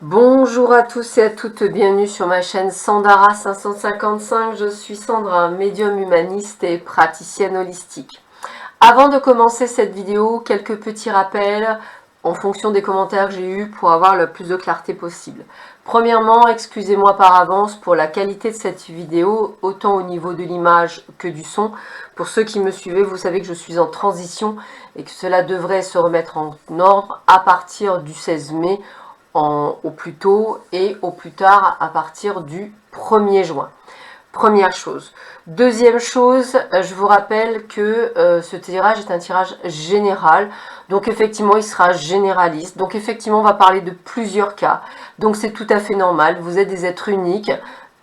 Bonjour à tous et à toutes, bienvenue sur ma chaîne Sandara 555. Je suis Sandra, médium humaniste et praticienne holistique. Avant de commencer cette vidéo, quelques petits rappels en fonction des commentaires que j'ai eus pour avoir le plus de clarté possible. Premièrement, excusez-moi par avance pour la qualité de cette vidéo, autant au niveau de l'image que du son. Pour ceux qui me suivez, vous savez que je suis en transition et que cela devrait se remettre en ordre à partir du 16 mai. Au plus tôt et au plus tard à partir du 1er juin. Première chose. Deuxième chose, je vous rappelle que ce tirage est un tirage général. Donc effectivement, il sera généraliste. Donc effectivement, on va parler de plusieurs cas. Donc c'est tout à fait normal. Vous êtes des êtres uniques.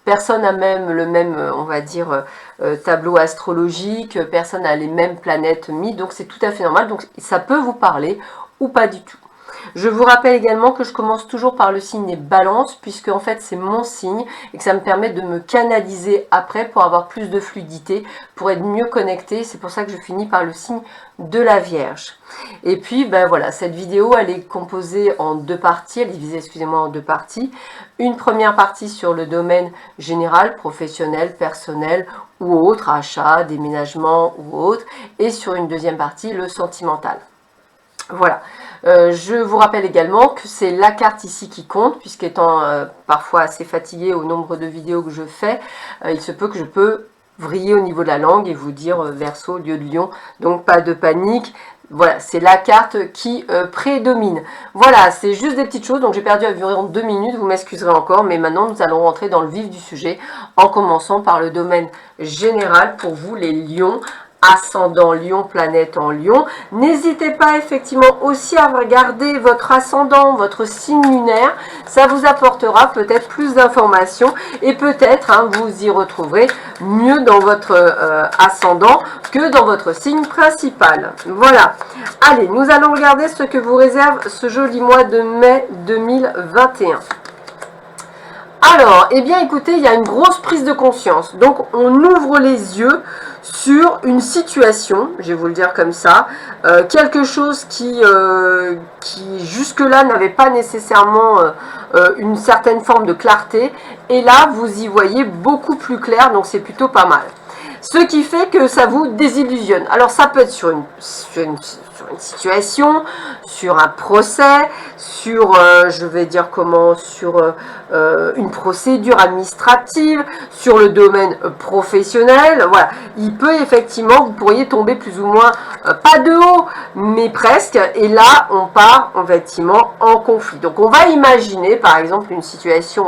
Personne n'a même le même, on va dire, tableau astrologique. Personne n'a les mêmes planètes mises. Donc c'est tout à fait normal. Donc ça peut vous parler ou pas du tout. Je vous rappelle également que je commence toujours par le signe des balances, puisque en fait c'est mon signe et que ça me permet de me canaliser après pour avoir plus de fluidité, pour être mieux connecté. C'est pour ça que je finis par le signe de la Vierge. Et puis ben voilà, cette vidéo elle est composée en deux parties, elle est divisée, excusez-moi, en deux parties. Une première partie sur le domaine général, professionnel, personnel ou autre, achat, déménagement ou autre, et sur une deuxième partie, le sentimental. Voilà. Je vous rappelle également que c'est la carte ici qui compte, puisqu'étant parfois assez fatiguée au nombre de vidéos que je fais, il se peut que je peux vriller au niveau de la langue et vous dire Verseau, lieu de lion, donc pas de panique. Voilà, c'est la carte qui prédomine. Voilà, c'est juste des petites choses, donc j'ai perdu environ 2 minutes, vous m'excuserez encore, mais maintenant nous allons rentrer dans le vif du sujet, en commençant par le domaine général pour vous les lions, ascendant Lion, planète en Lion. N'hésitez pas effectivement aussi à regarder votre ascendant, votre signe lunaire. Ça vous apportera peut-être plus d'informations et peut-être vous y retrouverez mieux dans votre ascendant que dans votre signe principal. Voilà. Allez, nous allons regarder ce que vous réserve ce joli mois de mai 2021. Alors, eh bien écoutez, il y a une grosse prise de conscience. Donc, on ouvre les yeux sur une situation, je vais vous le dire comme ça, quelque chose qui jusque-là n'avait pas nécessairement une certaine forme de clarté. Et là, vous y voyez beaucoup plus clair, donc c'est plutôt pas mal. Ce qui fait que ça vous désillusionne. Alors ça peut être sur une situation, sur un procès, sur, je vais dire comment, sur une procédure administrative, sur le domaine professionnel. Voilà, il peut effectivement, vous pourriez tomber plus ou moins, pas de haut, mais presque. Et là, on part effectivement en conflit. Donc on va imaginer par exemple une situation,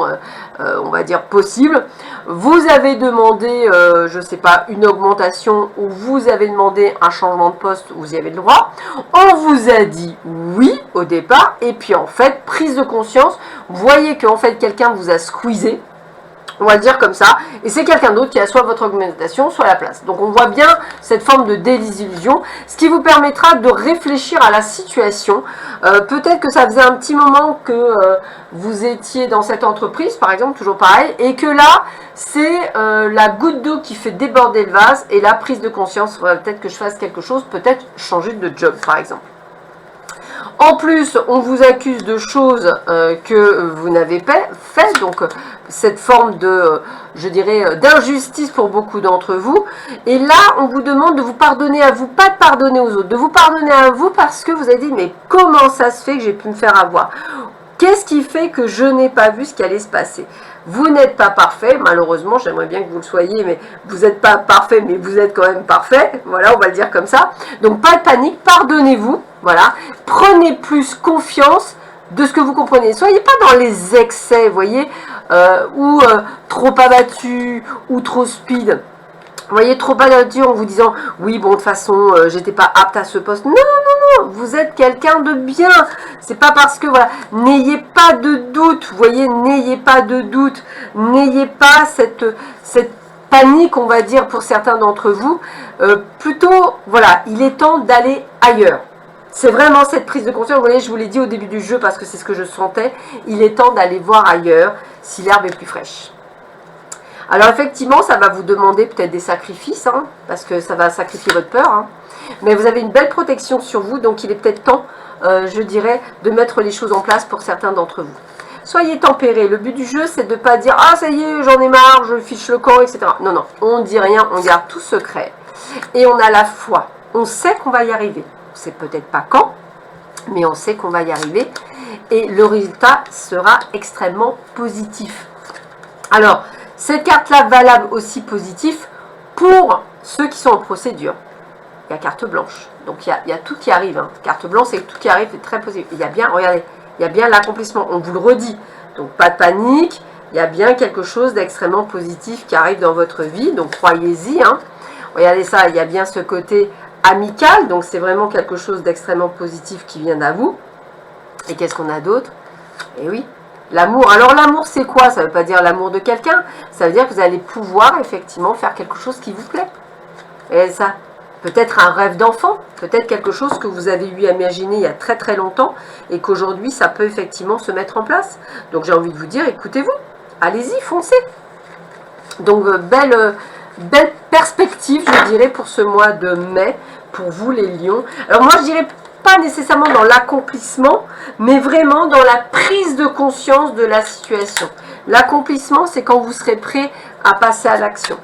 on va dire possible. Vous avez demandé, je ne sais pas, une augmentation ou vous avez demandé un changement de poste, vous y avez le droit. On vous a dit oui au départ et puis en fait, prise de conscience, vous voyez qu'en fait quelqu'un vous a squeezé, on va le dire comme ça, et c'est quelqu'un d'autre qui a soit votre augmentation, soit la place. Donc on voit bien cette forme de désillusion, ce qui vous permettra de réfléchir à la situation. Peut-être que ça faisait un petit moment que vous étiez dans cette entreprise, par exemple, toujours pareil, et que là, c'est la goutte d'eau qui fait déborder le vase, et la prise de conscience, il faudrait peut-être que je fasse quelque chose, peut-être changer de job, par exemple. En plus, on vous accuse de choses que vous n'avez pas fait, donc cette forme de, je dirais, d'injustice pour beaucoup d'entre vous. Et là, on vous demande de vous pardonner à vous, pas de pardonner aux autres, de vous pardonner à vous parce que vous avez dit, mais comment ça se fait que j'ai pu me faire avoir ? Qu'est-ce qui fait que je n'ai pas vu ce qui allait se passer ? Vous n'êtes pas parfait, malheureusement, j'aimerais bien que vous le soyez, mais vous n'êtes pas parfait, mais vous êtes quand même parfait. Voilà, on va le dire comme ça. Donc, pas de panique, pardonnez-vous, voilà. Prenez plus confiance de ce que vous comprenez. Soyez pas dans les excès, vous voyez, ou trop abattu, ou trop speed. Vous voyez, trop abattu en vous disant, oui, bon, de toute façon, j'étais pas apte à ce poste. Non, non, non, vous êtes quelqu'un de bien. C'est pas parce que, voilà, n'ayez pas de doute, vous voyez, n'ayez pas de doute, n'ayez pas cette panique, on va dire, pour certains d'entre vous. Plutôt, voilà, il est temps d'aller ailleurs. C'est vraiment cette prise de conscience, vous voyez, je vous l'ai dit au début du jeu parce que c'est ce que je sentais. Il est temps d'aller voir ailleurs si l'herbe est plus fraîche. Alors effectivement, ça va vous demander peut-être des sacrifices, parce que ça va sacrifier votre peur. Mais vous avez une belle protection sur vous, donc il est peut-être temps, je dirais, de mettre les choses en place pour certains d'entre vous. soyez tempérés. Le but du jeu, c'est de ne pas dire « Ah, ça y est, j'en ai marre, je fiche le camp, etc. » Non, non, on ne dit rien, on garde tout secret. Et on a la foi. On sait qu'on va y arriver. On ne sait peut-être pas quand, mais on sait qu'on va y arriver. Et le résultat sera extrêmement positif. Alors, cette carte-là valable aussi positif pour ceux qui sont en procédure. Il y a carte blanche. Donc, il y a tout qui arrive. Hein. Carte blanche, c'est tout qui arrive, c'est très positif. Il y a bien, regardez, il y a bien l'accomplissement. On vous le redit. Donc, pas de panique. Il y a bien quelque chose d'extrêmement positif qui arrive dans votre vie. Donc, croyez-y. Hein. Regardez ça, il y a bien ce côté amical. Donc, c'est vraiment quelque chose d'extrêmement positif qui vient à vous. Et qu'est-ce qu'on a d'autre? Eh oui, l'amour. Alors, l'amour, c'est quoi? Ça ne veut pas dire l'amour de quelqu'un. Ça veut dire que vous allez pouvoir, effectivement, faire quelque chose qui vous plaît. Et ça, peut-être un rêve d'enfant, peut-être quelque chose que vous avez eu imaginer il y a très très longtemps et qu'aujourd'hui, ça peut effectivement se mettre en place. Donc, j'ai envie de vous dire, écoutez-vous, allez-y, foncez. Donc, belle perspective, je dirais, pour ce mois de mai, pour vous les lions. Alors, moi, je dirais pas nécessairement dans l'accomplissement, mais vraiment dans la prise de conscience de la situation. L'accomplissement, c'est quand vous serez prêt à passer à l'action.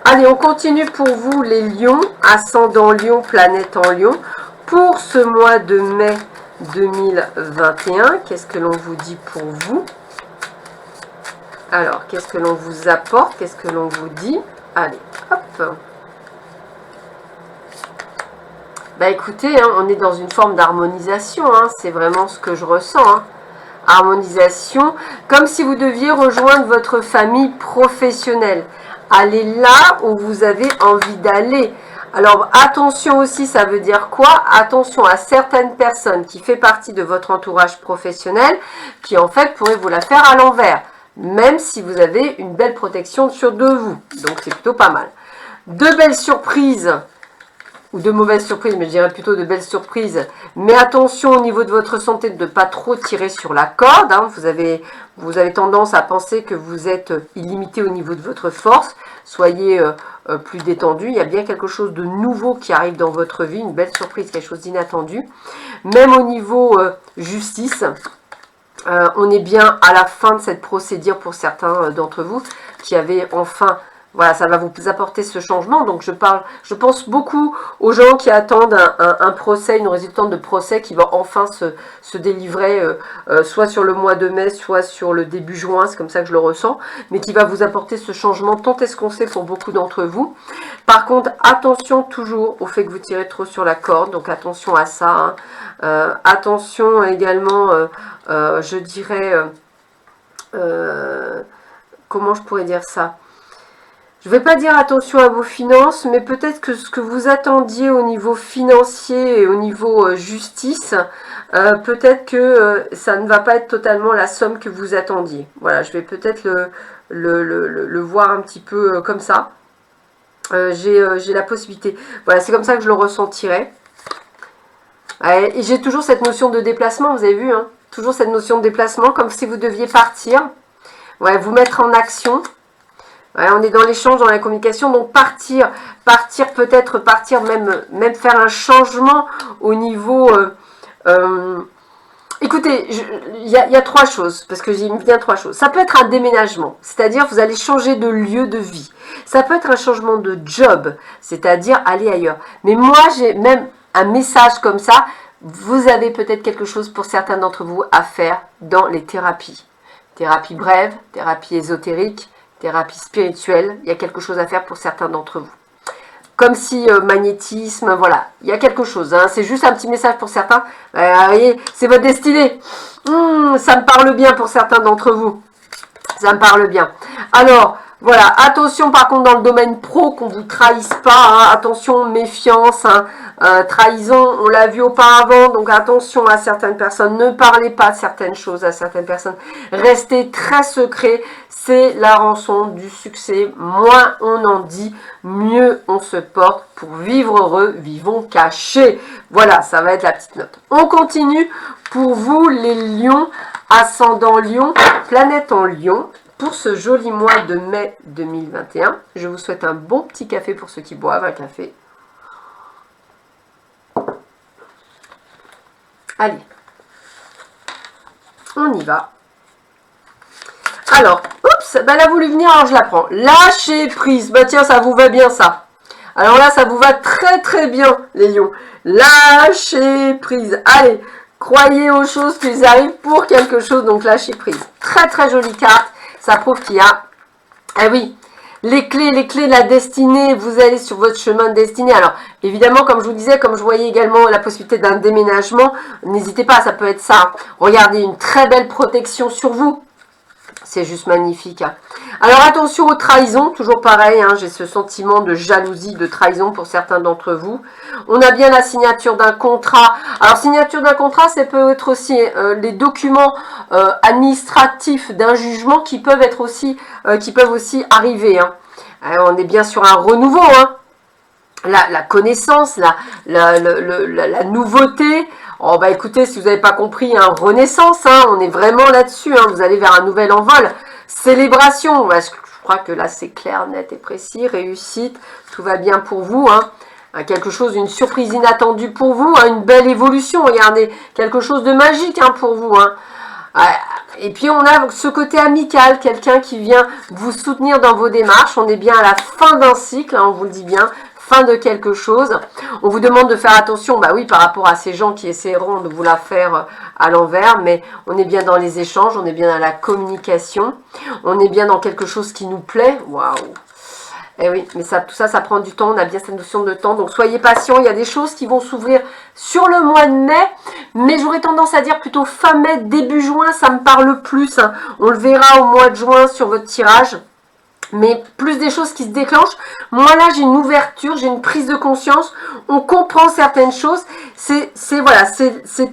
Allez, on continue pour vous les lions, ascendant lion, planète en lion. Pour ce mois de mai 2021, qu'est-ce que l'on vous dit pour vous? Alors, qu'est-ce que l'on vous apporte? Qu'est-ce que l'on vous dit? Allez, hop. Bah écoutez, hein, on est dans une forme d'harmonisation, hein, c'est vraiment ce que je ressens. Hein. Harmonisation, comme si vous deviez rejoindre votre famille professionnelle. Allez là où vous avez envie d'aller. Alors attention aussi, ça veut dire quoi? Attention à certaines personnes qui font partie de votre entourage professionnel, qui en fait pourraient vous la faire à l'envers, même si vous avez une belle protection sur de vous. Donc c'est plutôt pas mal. De belles surprises. Ou de mauvaises surprises, mais je dirais plutôt de belles surprises. Mais attention au niveau de votre santé de ne pas trop tirer sur la corde. Hein. Vous avez tendance à penser que vous êtes illimité au niveau de votre force. Soyez plus détendu. Il y a bien quelque chose de nouveau qui arrive dans votre vie, une belle surprise, quelque chose d'inattendu. Même au niveau justice, on est bien à la fin de cette procédure pour certains d'entre vous qui avaient enfin... Voilà, ça va vous apporter ce changement. Donc, je pense beaucoup aux gens qui attendent un procès, une résultante de procès qui va enfin se délivrer, soit sur le mois de mai, soit sur le début juin, c'est comme ça que je le ressens, mais qui va vous apporter ce changement tant esconcé pour beaucoup d'entre vous. Par contre, attention toujours au fait que vous tirez trop sur la corde, donc attention à ça. Hein. Attention également, je dirais, comment je pourrais dire ça ? Je ne vais pas dire attention à vos finances, mais peut-être que ce que vous attendiez au niveau financier et au niveau justice, peut-être que ça ne va pas être totalement la somme que vous attendiez. Voilà, je vais peut-être le voir un petit peu comme ça. J'ai la possibilité. Voilà, c'est comme ça que je le ressentirai. Et j'ai toujours cette notion de déplacement, vous avez vu, hein, toujours cette notion de déplacement, comme si vous deviez partir, ouais, vous mettre en action. Ouais, on est dans l'échange, dans la communication, donc partir peut-être, même faire un changement au niveau... écoutez, il y a trois choses, parce que j'ai bien trois choses. Ça peut être un déménagement, c'est-à-dire vous allez changer de lieu de vie. Ça peut être un changement de job, c'est-à-dire aller ailleurs. Mais moi, j'ai même un message comme ça, vous avez peut-être quelque chose pour certains d'entre vous à faire dans les thérapies. Thérapie brève, thérapie ésotérique, thérapie spirituelle, il y a quelque chose à faire pour certains d'entre vous. Comme si magnétisme, voilà, il y a quelque chose, hein, c'est juste un petit message pour certains. Vous voyez, c'est votre destinée. Ça me parle bien pour certains d'entre vous. Ça me parle bien. Alors, voilà, attention par contre dans le domaine pro qu'on ne vous trahisse pas, hein, attention, méfiance, hein, trahison, on l'a vu auparavant, donc attention à certaines personnes, ne parlez pas de certaines choses à certaines personnes, restez très secret, c'est la rançon du succès, moins on en dit, mieux on se porte, pour vivre heureux, vivons cachés, voilà, ça va être la petite note. On continue pour vous les lions, ascendant lion, planète en lion, pour ce joli mois de mai 2021. Je vous souhaite un bon petit café pour ceux qui boivent un café. Allez. On y va. Alors, oups, bah, elle a voulu venir, alors je la prends. Lâcher prise. Bah tiens, ça vous va bien ça. Alors là, ça vous va très très bien, les lions. Lâcher prise. Allez, croyez aux choses qu'ils arrivent pour quelque chose, donc lâcher prise. Très très jolie carte. Ça prouve qu'il y a... Ah oui, les clés de la destinée. Vous allez sur votre chemin de destinée. Alors, évidemment, comme je vous disais, comme je voyais également la possibilité d'un déménagement, n'hésitez pas, ça peut être ça. Regardez, une très belle protection sur vous. C'est juste magnifique. Alors attention aux trahisons, toujours pareil, hein, j'ai ce sentiment de jalousie, de trahison pour certains d'entre vous. On a bien la signature d'un contrat. Alors signature d'un contrat, ça peut être aussi les documents administratifs d'un jugement qui peuvent être aussi, arriver. Hein. Alors, on est bien sur un renouveau, hein. La connaissance, la nouveauté. Oh bah écoutez, si vous n'avez pas compris, hein, renaissance, hein, on est vraiment là-dessus, hein, vous allez vers un nouvel envol. Célébration, ouais, je crois que là c'est clair, net et précis. Réussite, tout va bien pour vous, hein. Quelque chose, une surprise inattendue pour vous, hein, une belle évolution, regardez, quelque chose de magique, hein, pour vous. Hein. Et puis on a ce côté amical, quelqu'un qui vient vous soutenir dans vos démarches. On est bien à la fin d'un cycle, hein, on vous le dit bien, fin de quelque chose. On vous demande de faire attention, bah oui, par rapport à ces gens qui essaieront de vous la faire à l'envers, mais on est bien dans les échanges, on est bien dans la communication, on est bien dans quelque chose qui nous plaît. Waouh! Eh oui, mais ça, tout ça, ça prend du temps, on a bien cette notion de temps, donc soyez patients, il y a des choses qui vont s'ouvrir sur le mois de mai, mais j'aurais tendance à dire plutôt fin mai, début juin, ça me parle plus, hein. On le verra au mois de juin sur votre tirage. Mais plus des choses qui se déclenchent. Moi là j'ai une ouverture, j'ai une prise de conscience, on comprend certaines choses, c'est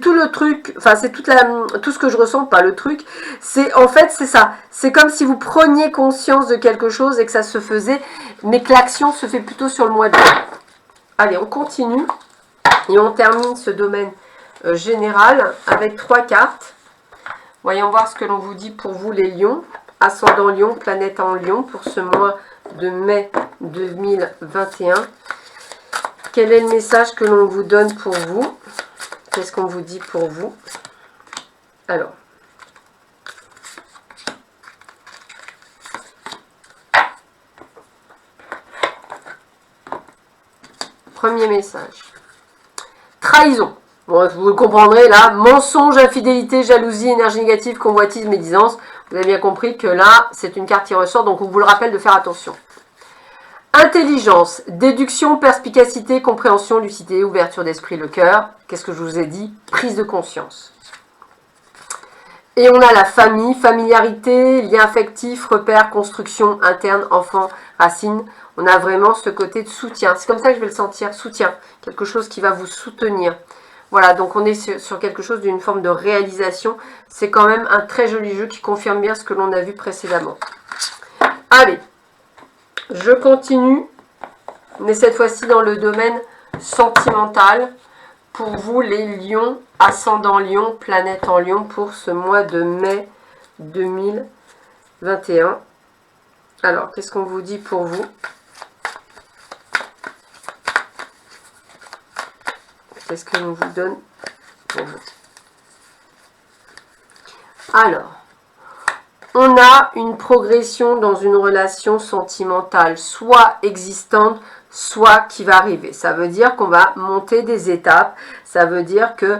tout le truc, enfin c'est tout ce que je ressens, pas le truc, c'est en fait c'est ça, c'est comme si vous preniez conscience de quelque chose et que ça se faisait, mais que l'action se fait plutôt sur le mois de juin. Allez, on continue et on termine ce domaine général avec 3 cartes. Voyons voir ce que l'on vous dit pour vous les lions. Ascendant Lion, planète en Lion pour ce mois de mai 2021. Quel est le message que l'on vous donne pour vous? Qu'est-ce qu'on vous dit pour vous? Alors. Premier message. Trahison. Bon, vous le comprendrez là. Mensonge, infidélité, jalousie, énergie négative, convoitise, médisance. Vous avez bien compris que là, c'est une carte qui ressort, donc on vous le rappelle de faire attention. Intelligence, déduction, perspicacité, compréhension, lucidité, ouverture d'esprit, le cœur. Qu'est-ce que je vous ai dit? Prise de conscience. Et on a la famille, familiarité, lien affectif, repère, construction interne, enfant, racine. On a vraiment ce côté de soutien. C'est comme ça que je vais le sentir, soutien. Quelque chose qui va vous soutenir. Voilà, donc on est sur quelque chose d'une forme de réalisation. C'est quand même un très joli jeu qui confirme bien ce que l'on a vu précédemment. Allez, je continue, mais cette fois-ci dans le domaine sentimental. Pour vous, les lions, ascendant lion, planète en lion, pour ce mois de mai 2021. Alors, qu'est-ce qu'on vous dit pour vous ? Qu'est-ce que l'on vous donne pour vous? Alors, on a une progression dans une relation sentimentale, soit existante, soit qui va arriver. Ça veut dire qu'on va monter des étapes. Ça veut dire que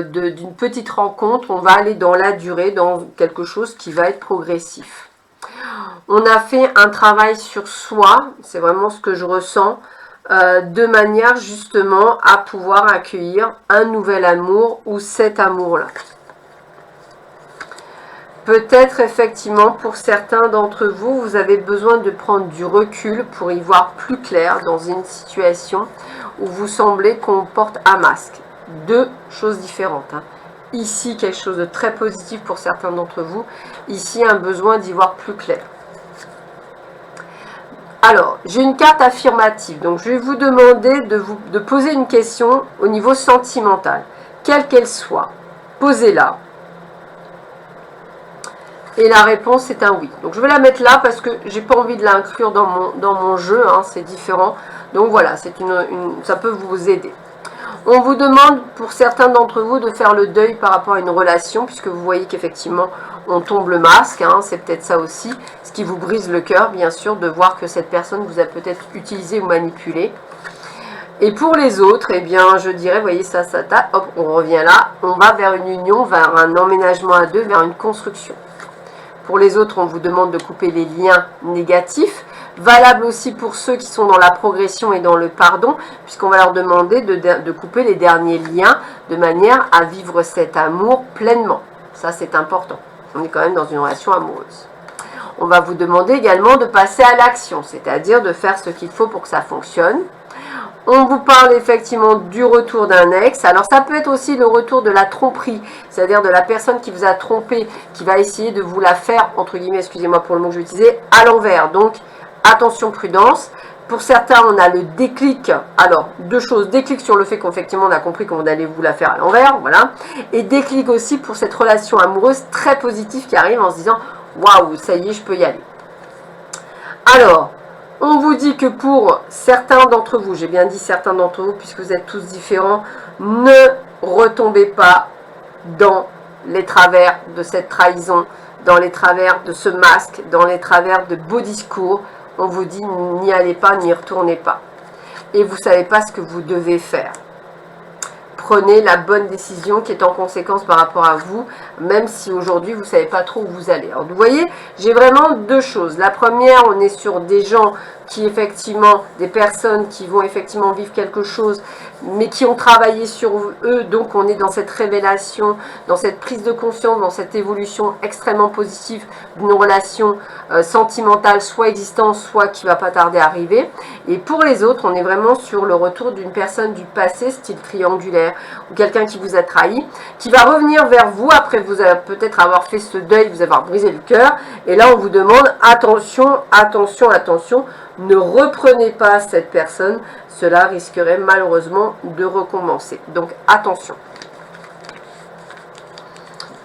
d'une petite rencontre, on va aller dans la durée, dans quelque chose qui va être progressif. On a fait un travail sur soi, c'est vraiment ce que je ressens, de manière justement à pouvoir accueillir un nouvel amour ou cet amour-là. Peut-être effectivement pour certains d'entre vous, vous avez besoin de prendre du recul pour y voir plus clair dans une situation où vous semblez qu'on porte un masque. Deux choses différentes. Hein. Ici, quelque chose de très positif pour certains d'entre vous. Ici, un besoin d'y voir plus clair. Alors, j'ai une carte affirmative, donc je vais vous demander de poser une question au niveau sentimental, quelle qu'elle soit. Posez-la. Et la réponse est un oui. Donc je vais la mettre là parce que j'ai pas envie de l'inclure dans mon jeu, hein, c'est différent. Donc voilà, ça peut vous aider. On vous demande, pour certains d'entre vous, de faire le deuil par rapport à une relation, puisque vous voyez qu'effectivement, on tombe le masque, hein, c'est peut-être ça aussi, ce qui vous brise le cœur, bien sûr, de voir que cette personne vous a peut-être utilisé ou manipulé. Et pour les autres, eh bien, je dirais, vous voyez, ça, hop, on revient là, on va vers une union, vers un emménagement à deux, vers une construction. Pour les autres, on vous demande de couper les liens négatifs. Valable aussi pour ceux qui sont dans la progression et dans le pardon, puisqu'on va leur demander de couper les derniers liens de manière à vivre cet amour pleinement. Ça, c'est important. On est quand même dans une relation amoureuse. On va vous demander également de passer à l'action, c'est-à-dire de faire ce qu'il faut pour que ça fonctionne. On vous parle effectivement du retour d'un ex. Alors ça peut être aussi le retour de la tromperie, c'est-à-dire de la personne qui vous a trompé, qui va essayer de vous la faire, entre guillemets, excusez-moi pour le mot que je vais utiliser, à l'envers. Donc attention, prudence. Pour certains, on a le déclic. Alors, deux choses. Déclic sur le fait qu'effectivement, on a compris qu'on allait vous la faire à l'envers. Voilà. Et déclic aussi pour cette relation amoureuse très positive qui arrive en se disant « Waouh, ça y est, je peux y aller ». Alors, on vous dit que pour certains d'entre vous, j'ai bien dit certains d'entre vous, puisque vous êtes tous différents, ne retombez pas dans les travers de cette trahison, dans les travers de ce masque, dans les travers de beaux discours. On vous dit, n'y allez pas, n'y retournez pas. Et vous ne savez pas ce que vous devez faire. Prenez la bonne décision qui est en conséquence par rapport à vous, même si aujourd'hui vous ne savez pas trop où vous allez. Alors vous voyez, j'ai vraiment deux choses. La première, on est sur des gens qui effectivement, des personnes qui vont effectivement vivre quelque chose, mais qui ont travaillé sur eux, donc on est dans cette révélation, dans cette prise de conscience, dans cette évolution extrêmement positive d'une relation sentimentale, soit existante, soit qui va pas tarder à arriver. Et pour les autres, on est vraiment sur le retour d'une personne du passé, style triangulaire, ou quelqu'un qui vous a trahi, qui va revenir vers vous après vous peut-être avoir fait ce deuil, vous avoir brisé le cœur, et là on vous demande attention, attention, attention, ne reprenez pas cette personne, cela risquerait malheureusement de recommencer. Donc attention.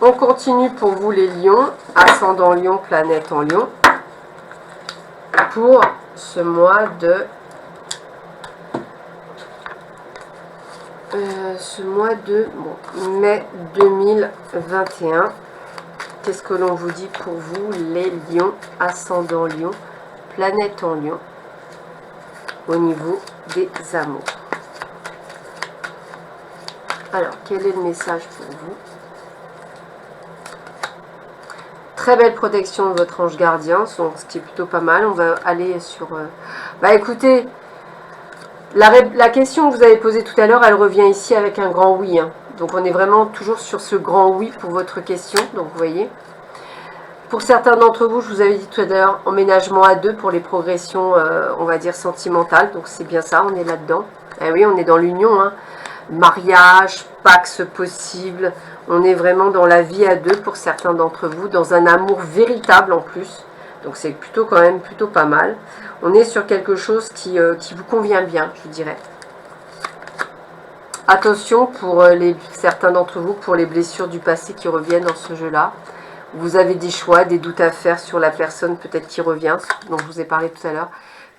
On continue pour vous les lions, ascendant lion, planète en lion, pour ce mois de mai 2021. Qu'est-ce que l'on vous dit pour vous, les lions, ascendant lion, planète en lion, au niveau des amours? Alors, quel est le message pour vous? Très belle protection de votre ange gardien, ce qui est plutôt pas mal. On va aller sur... Bah écoutez, la question que vous avez posée tout à l'heure, elle revient ici avec un grand oui. Hein. Donc on est vraiment toujours sur ce grand oui pour votre question. Donc vous voyez. Pour certains d'entre vous, je vous avais dit tout à l'heure, emménagement à deux pour les progressions, on va dire, sentimentales. Donc c'est bien ça, on est là-dedans. Eh oui, on est dans l'union. Hein. Mariage, pax possible. On est vraiment dans la vie à deux pour certains d'entre vous, dans un amour véritable en plus. Donc c'est plutôt quand même plutôt pas mal. On est sur quelque chose qui vous convient bien, je dirais. Attention pour certains d'entre vous, pour les blessures du passé qui reviennent dans ce jeu-là. Vous avez des choix, des doutes à faire sur la personne peut-être qui revient, dont je vous ai parlé tout à l'heure.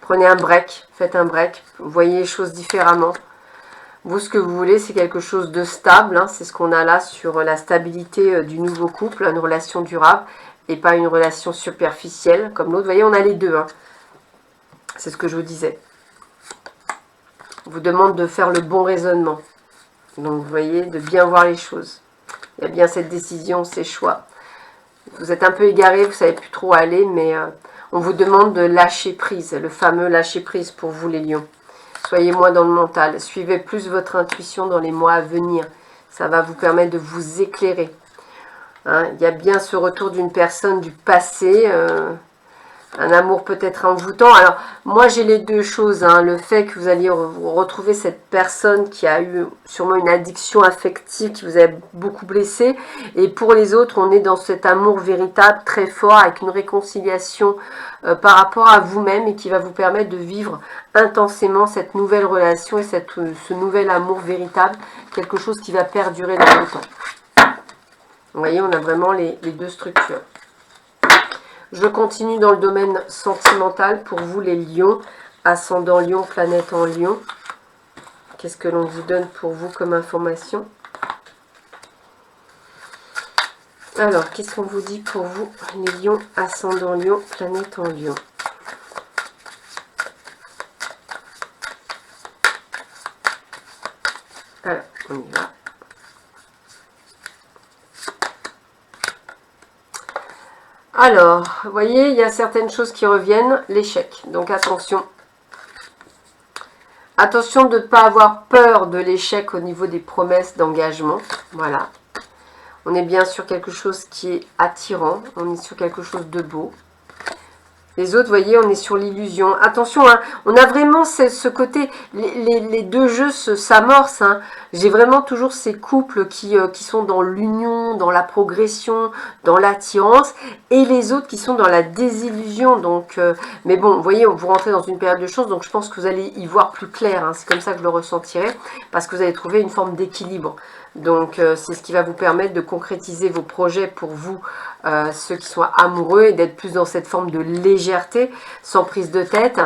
Prenez un break, faites un break, voyez les choses différemment. Vous, ce que vous voulez, c'est quelque chose de stable. Hein, c'est ce qu'on a là sur la stabilité du nouveau couple, une relation durable, et pas une relation superficielle comme l'autre. Vous voyez, on a les deux. Hein. C'est ce que je vous disais. On vous demande de faire le bon raisonnement. Donc, vous voyez, de bien voir les choses. Il y a bien cette décision, ces choix. Vous êtes un peu égaré, vous ne savez plus trop où aller, mais on vous demande de lâcher prise, le fameux lâcher prise pour vous les lions. Soyez moins dans le mental, suivez plus votre intuition dans les mois à venir. Ça va vous permettre de vous éclairer. Hein, il y a bien ce retour d'une personne du passé, un amour peut-être envoûtant. Alors, moi j'ai les deux choses, hein, le fait que vous alliez retrouver cette personne qui a eu sûrement une addiction affective, qui vous a beaucoup blessé, et pour les autres, on est dans cet amour véritable, très fort, avec une réconciliation par rapport à vous-même, et qui va vous permettre de vivre intensément cette nouvelle relation, et ce nouvel amour véritable, quelque chose qui va perdurer dans le temps. Vous voyez, on a vraiment les deux structures. Je continue dans le domaine sentimental pour vous les lions, ascendant lion, planète en lion. qu'est-ce que l'on vous donne pour vous comme information? Alors, qu'est-ce qu'on vous dit pour vous, les lions, ascendant lion, planète en lion? Alors, on y va. Alors, vous voyez, il y a certaines choses qui reviennent, l'échec. Donc, attention. Attention de ne pas avoir peur de l'échec au niveau des promesses d'engagement. Voilà. On est bien sur quelque chose qui est attirant. On est sur quelque chose de beau. Les autres, vous voyez, on est sur l'illusion. Attention, hein, on a vraiment ce côté, les deux jeux s'amorcent. Hein. J'ai vraiment toujours ces couples qui sont dans l'union, dans la progression, dans l'attirance, et les autres qui sont dans la désillusion. Donc, mais bon, vous voyez, vous rentrez dans une période de chance, donc je pense que vous allez y voir plus clair. Hein. C'est comme ça que je le ressentirai, parce que vous allez trouver une forme d'équilibre. Donc, c'est ce qui va vous permettre de concrétiser vos projets pour vous, ceux qui sont amoureux, et d'être plus dans cette forme de légèreté, sans prise de tête.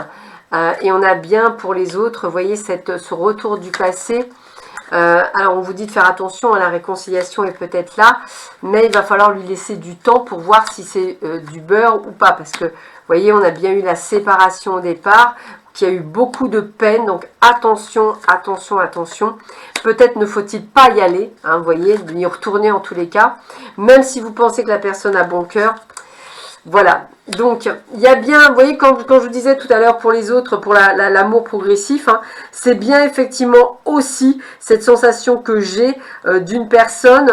Et on a bien pour les autres, vous voyez, ce retour du passé. Alors, on vous dit de faire attention, la réconciliation est peut-être là, mais il va falloir lui laisser du temps pour voir si c'est du beurre ou pas. Parce que, vous voyez, on a bien eu la séparation au départ, qui a eu beaucoup de peine, donc attention, attention, attention. Peut-être ne faut-il pas y aller, hein, vous voyez, y retourner en tous les cas, même si vous pensez que la personne a bon cœur. Voilà, donc il y a bien, vous voyez, quand je vous disais tout à l'heure pour les autres, pour l'amour progressif, hein, c'est bien effectivement aussi cette sensation que j'ai d'une personne,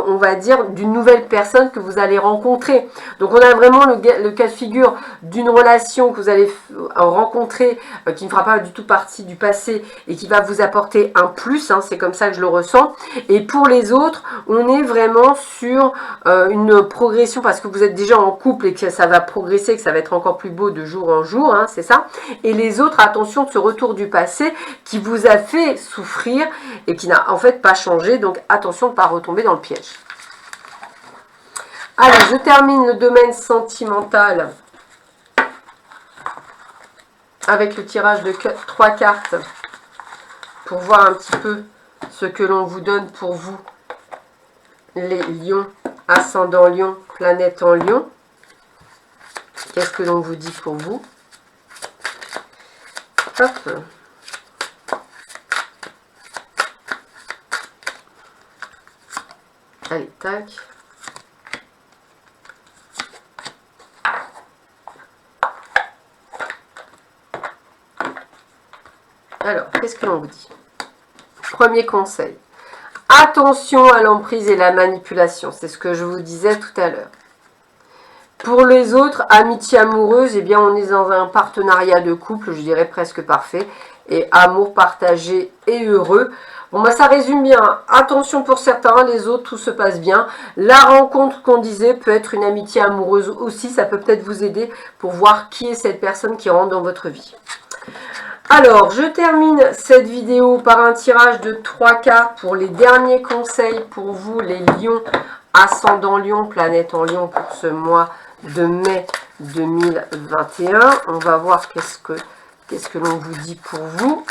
on va dire, d'une nouvelle personne que vous allez rencontrer. Donc on a vraiment le cas de figure d'une relation que vous allez rencontrer, qui ne fera pas du tout partie du passé et qui va vous apporter un plus, hein, c'est comme ça que je le ressens. Et pour les autres, on est vraiment sur une progression parce que vous êtes déjà en couple et que ça va progresser, que ça va être encore plus beau de jour en jour, hein, c'est ça. Et les autres, attention de ce retour du passé qui vous a fait souffrir et qui n'a en fait pas changé, donc attention de ne pas retomber dans le piège. Allez, je termine le domaine sentimental avec le tirage de 3 cartes pour voir un petit peu ce que l'on vous donne pour vous, les lions, ascendant lion, planète en lion. Qu'est-ce que l'on vous dit pour vous? Hop. Allez, tac. Alors, qu'est-ce que l'on vous dit? Premier conseil. Attention à l'emprise et la manipulation. C'est ce que je vous disais tout à l'heure. Pour les autres, amitié amoureuse, eh bien, on est dans un partenariat de couple, je dirais presque parfait. Et amour partagé et heureux. Bon, bah, ça résume bien. Attention pour certains, les autres, tout se passe bien. La rencontre qu'on disait peut être une amitié amoureuse aussi. Ça peut peut-être vous aider pour voir qui est cette personne qui rentre dans votre vie. Alors, je termine cette vidéo par un tirage de 3 cartes pour les derniers conseils pour vous, les lions, ascendant lion, planète en lion pour ce mois de mai 2021. On va voir qu'est-ce que l'on vous dit pour vous.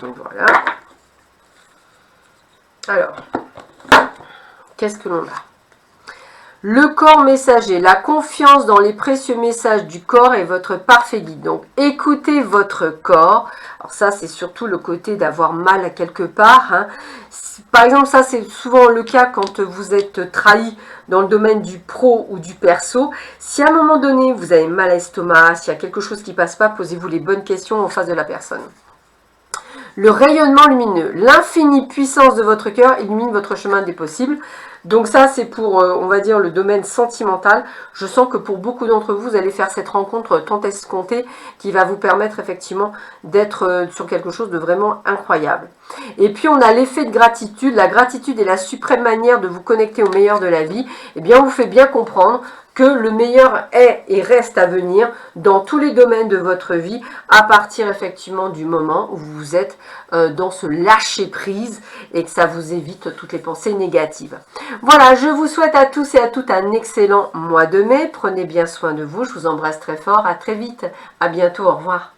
Donc voilà. Alors, qu'est-ce que l'on a? Le corps messager, la confiance dans les précieux messages du corps est votre parfait guide. Donc, écoutez votre corps. Alors ça, c'est surtout le côté d'avoir mal à quelque part. Hein. Par exemple, ça, c'est souvent le cas quand vous êtes trahi dans le domaine du pro ou du perso. Si à un moment donné, vous avez mal à l'estomac, s'il y a quelque chose qui ne passe pas, posez-vous les bonnes questions en face de la personne. Le rayonnement lumineux, l'infinie puissance de votre cœur illumine votre chemin des possibles. Donc ça, c'est pour, on va dire, le domaine sentimental. Je sens que pour beaucoup d'entre vous, vous allez faire cette rencontre tant escomptée qui va vous permettre effectivement d'être sur quelque chose de vraiment incroyable. Et puis, on a l'effet de gratitude. La gratitude est la suprême manière de vous connecter au meilleur de la vie. Eh bien, on vous fait bien comprendre que le meilleur est et reste à venir dans tous les domaines de votre vie à partir effectivement du moment où vous êtes dans ce lâcher prise et que ça vous évite toutes les pensées négatives. Voilà, je vous souhaite à tous et à toutes un excellent mois de mai. Prenez bien soin de vous, je vous embrasse très fort, à très vite, à bientôt, au revoir.